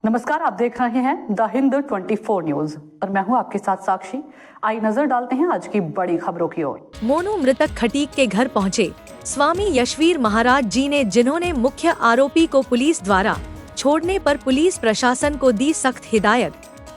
नमस्कार, आप देख रहे हैं द हिंद 24 न्यूज और मैं हूं आपके साथ साक्षी। आइए नजर डालते हैं आज की बड़ी खबरों की ओर। मोनू मृतक खटीक के घर पहुंचे। स्वामी यशवीर महाराज जी ने जिन्होंने मुख्य आरोपी को पुलिस द्वारा छोड़ने पर पुलिस प्रशासन को दी सख्त हिदायत।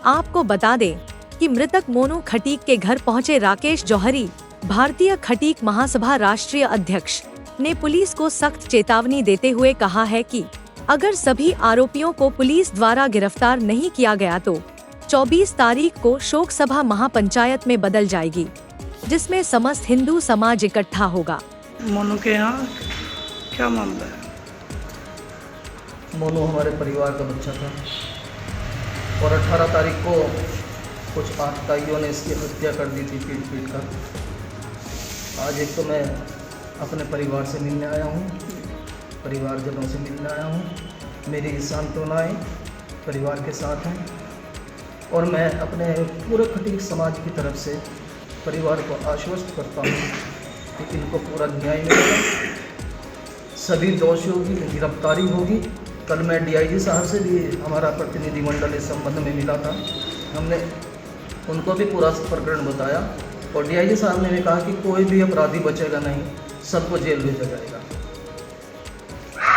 आपको बता दें कि मृतक मोनू खटीक के घर पहुंचे राकेश जौहरी, भारतीय खटीक महासभा राष्ट्रीय अध्यक्ष, ने पुलिस को सख्त चेतावनी देते हुए कहा है कि अगर सभी आरोपियों को पुलिस द्वारा गिरफ्तार नहीं किया गया तो 24 तारीख को शोक सभा महापंचायत में बदल जाएगी, जिसमें समस्त हिंदू समाज इकट्ठा होगा। मोनू के यहाँ क्या मामला है? मोनू हमारे परिवार का बच्चा था और 18 तारीख को कुछ आतताइयों ने इसकी हत्या कर दी थी पीट कर। आज एक तो मैं अपने परिवार से मिलने आया हूँ, परिवारजनों से मिलने आया हूँ। मेरी सांत्वनाएं परिवार के साथ हैं और मैं अपने पूरे खटीक समाज की तरफ से परिवार को आश्वस्त करता हूँ कि इनको पूरा न्याय मिलेगा, सभी दोषियों की गिरफ्तारी होगी। कल मैं डीआईजी साहब से भी हमारा प्रतिनिधिमंडल इस संबंध में मिला था, हमने उनको भी पूरा प्रकरण बताया और डीआईजी साहब ने भी कहा कि कोई भी अपराधी बचेगा नहीं, सबको जेल भेजा जाएगा।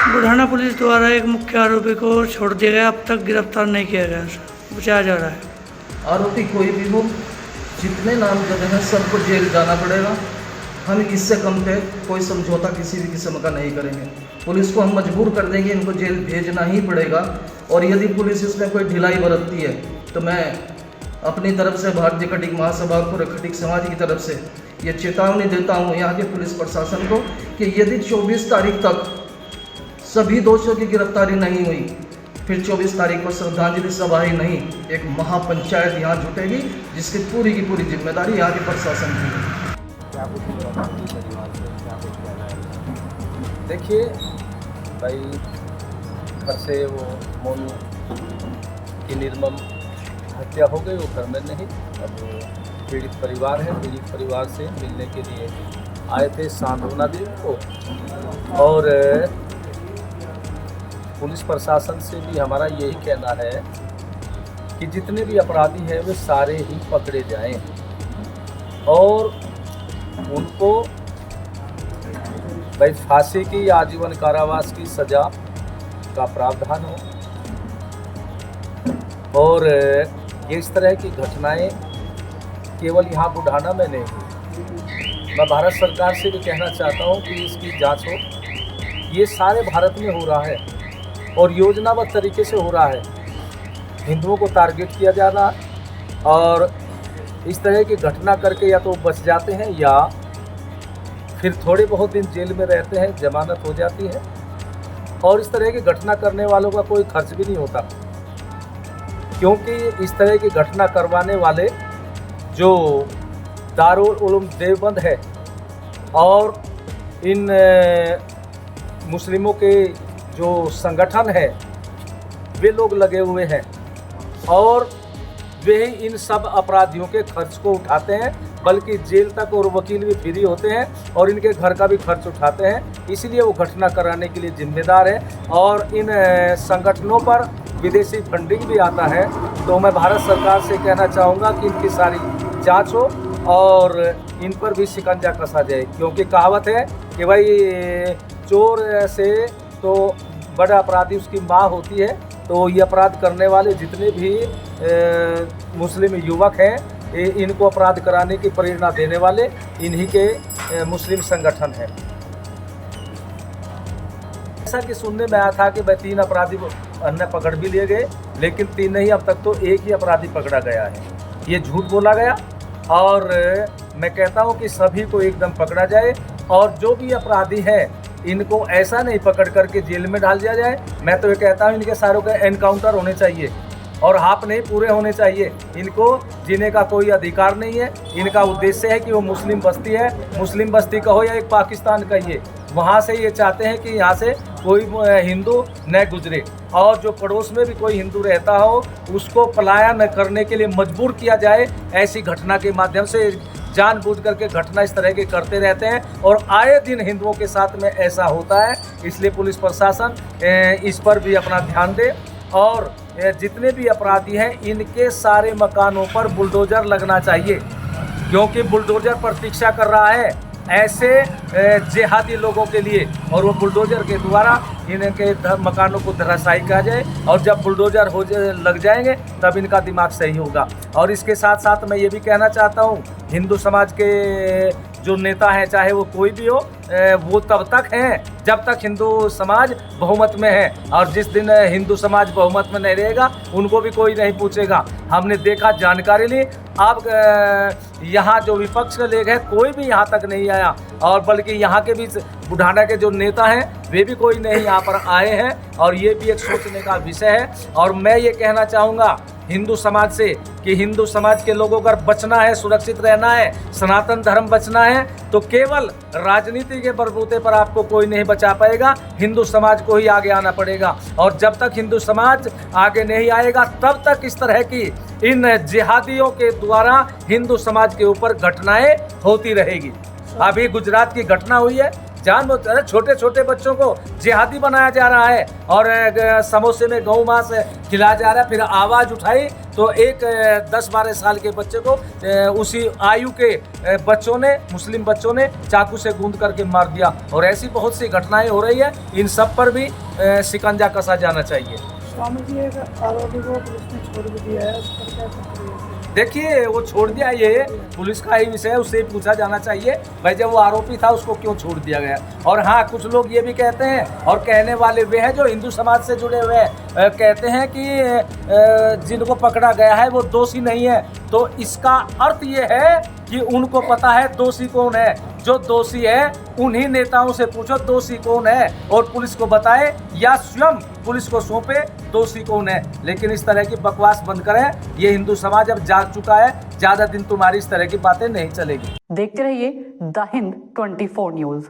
बुढ़ाना पुलिस द्वारा एक मुख्य आरोपी को छोड़ दिया गया, अब तक गिरफ्तार नहीं किया गया, बचाया जा रहा है। आरोपी कोई भी हो, जितने नामजद हैं सबको जेल जाना पड़ेगा। हम इससे कम पे कोई समझौता किसी भी किस्म का नहीं करेंगे। पुलिस को हम मजबूर कर देंगे, इनको जेल भेजना ही पड़ेगा। और यदि पुलिस इसमें कोई ढिलाई बरतती है तो मैं अपनी तरफ से भारतीय खटीक महासभा और पूरे खटीक समाज की तरफ से ये चेतावनी देता हूँ यहाँ के पुलिस प्रशासन को कि यदि 24 तारीख तक सभी दोषियों की गिरफ्तारी नहीं हुई, फिर 24 तारीख को श्रद्धांजलि सभा ही नहीं, एक महापंचायत यहाँ जुटेगी, जिसकी पूरी की पूरी जिम्मेदारी यहाँ के प्रशासन की है। देखिए भाई, घर से वो मोनू की निर्मम हत्या हो गई, वो घर में नहीं। अब पीड़ित परिवार है, पीड़ित परिवार से मिलने के लिए आए थे सांत्वना देने को। और पुलिस प्रशासन से भी हमारा यही कहना है कि जितने भी अपराधी हैं वे सारे ही पकड़े जाएं और उनको भाई फांसी की या आजीवन कारावास की सजा का प्रावधान हो। और ये इस तरह की घटनाएं केवल यहाँ बुढ़ाना में नहीं हुई, मैं भारत सरकार से भी कहना चाहता हूँ कि इसकी जांच हो। ये सारे भारत में हो रहा है और योजनाबद्ध तरीके से हो रहा है। हिंदुओं को टारगेट किया जा रहा है और इस तरह की घटना करके या तो बच जाते हैं या फिर थोड़े बहुत दिन जेल में रहते हैं, जमानत हो जाती है। और इस तरह की घटना करने वालों का कोई खर्च भी नहीं होता, क्योंकि इस तरह की घटना करवाने वाले जो दारुल उलूम देवबंद है और इन मुस्लिमों के जो संगठन है वे लोग लगे हुए हैं और वे ही इन सब अपराधियों के खर्च को उठाते हैं, बल्कि जेल तक और वकील भी फ्री होते हैं और इनके घर का भी खर्च उठाते हैं। इसलिए वो घटना कराने के लिए जिम्मेदार है और इन संगठनों पर विदेशी फंडिंग भी आता है। तो मैं भारत सरकार से कहना चाहूँगा कि इनकी सारी जांच हो और इन पर भी शिकंजा कसा जाए, क्योंकि कहावत है कि भाई चोर से तो बड़ा अपराधी उसकी माँ होती है। तो ये अपराध करने वाले जितने भी मुस्लिम युवक हैं, इनको अपराध कराने की प्रेरणा देने वाले इन्हीं के मुस्लिम संगठन हैं। ऐसा कि सुनने में आया था कि भाई 3 अपराधी अन्य पकड़ भी लिए गए, लेकिन 3 नहीं, अब तक तो एक ही अपराधी पकड़ा गया है। ये झूठ बोला गया और मैं कहता हूँ कि सभी को एकदम पकड़ा जाए और जो भी अपराधी हैं इनको ऐसा नहीं पकड़ करके जेल में डाल दिया जाए। मैं तो ये कहता हूँ इनके सारों का एनकाउंटर होने चाहिए और हाथ नहीं पूरे होने चाहिए। इनको जीने का कोई अधिकार नहीं है। इनका उद्देश्य है कि वो मुस्लिम बस्ती है, मुस्लिम बस्ती का हो या एक पाकिस्तान का, ये वहाँ से ये चाहते हैं कि यहाँ से कोई हिंदू न गुजरे और जो पड़ोस में भी कोई हिंदू रहता हो उसको पलायन करने के लिए मजबूर किया जाए। ऐसी घटना के माध्यम से जानबूझ करके घटना इस तरह के करते रहते हैं और आए दिन हिंदुओं के साथ में ऐसा होता है। इसलिए पुलिस प्रशासन इस पर भी अपना ध्यान दे और जितने भी अपराधी हैं इनके सारे मकानों पर बुलडोजर लगना चाहिए, क्योंकि बुलडोजर प्रतीक्षा कर रहा है ऐसे जिहादी लोगों के लिए, और वो बुलडोजर के द्वारा इनके मकानों को धराशायी किया जाए, और जब बुलडोजर लग जाएंगे तब इनका दिमाग सही होगा। और इसके साथ साथ मैं ये भी कहना चाहता हूँ, हिंदू समाज के जो नेता हैं, चाहे वो कोई भी हो, वो तब तक हैं जब तक हिंदू समाज बहुमत में है, और जिस दिन हिंदू समाज बहुमत में नहीं रहेगा उनको भी कोई नहीं पूछेगा। हमने देखा, जानकारी ली, अब यहाँ जो विपक्ष के लोग हैं कोई भी यहाँ तक नहीं आया, और बल्कि यहाँ के भी बुढ़ाना के जो नेता हैं वे भी कोई नहीं यहाँ पर आए हैं, और ये भी एक सोचने का विषय है। और मैं ये कहना चाहूँगा हिंदू समाज से कि हिंदू समाज के लोगों का बचना है, सुरक्षित रहना है, सनातन धर्म बचना है, तो केवल राजनीति के बलबूते पर आपको कोई नहीं बचा पाएगा, हिंदू समाज को ही आगे आना पड़ेगा। और जब तक हिंदू समाज आगे नहीं आएगा तब तक इस तरह की इन जिहादियों के द्वारा हिंदू समाज के ऊपर घटनाएं होती रहेगी। अभी गुजरात की घटना हुई है, छोटे छोटे बच्चों को जिहादी बनाया जा रहा है, और समोसे में गौ मांस खिलाया जा रहा है। फिर आवाज़ उठाई तो एक 10-12 साल के बच्चे को उसी आयु के बच्चों ने, मुस्लिम बच्चों ने चाकू से गूंद करके मार दिया। और ऐसी बहुत सी घटनाएं हो रही है, इन सब पर भी शिकंजा कसा जाना चाहिए। स्वामी जी, एक आरोपी को पुलिस ने छोड़ भी दिया है, उस पर क्या प्रतिक्रिया? देखिए, वो छोड़ दिया, ये पुलिस का ही विषय है, उससे पूछा जाना चाहिए भाई जब वो आरोपी था उसको क्यों छोड़ दिया गया। और हाँ, कुछ लोग ये भी कहते हैं, और कहने वाले वे हैं जो हिंदू समाज से जुड़े हुए हैं, कहते हैं कि जिनको पकड़ा गया है वो दोषी नहीं है। तो इसका अर्थ ये है कि उनको पता है दोषी कौन है। जो दोषी है उन्हीं नेताओं से पूछो दोषी कौन है, और पुलिस को बताए या स्वयं पुलिस को सौंपे दोषी कौन है। लेकिन इस तरह की बकवास बंद करें, ये हिंदू समाज अब जाग चुका है, ज़्यादा दिन तुम्हारी इस तरह की बातें नहीं चलेगी। देखते रहिए द हिंद 24 न्यूज।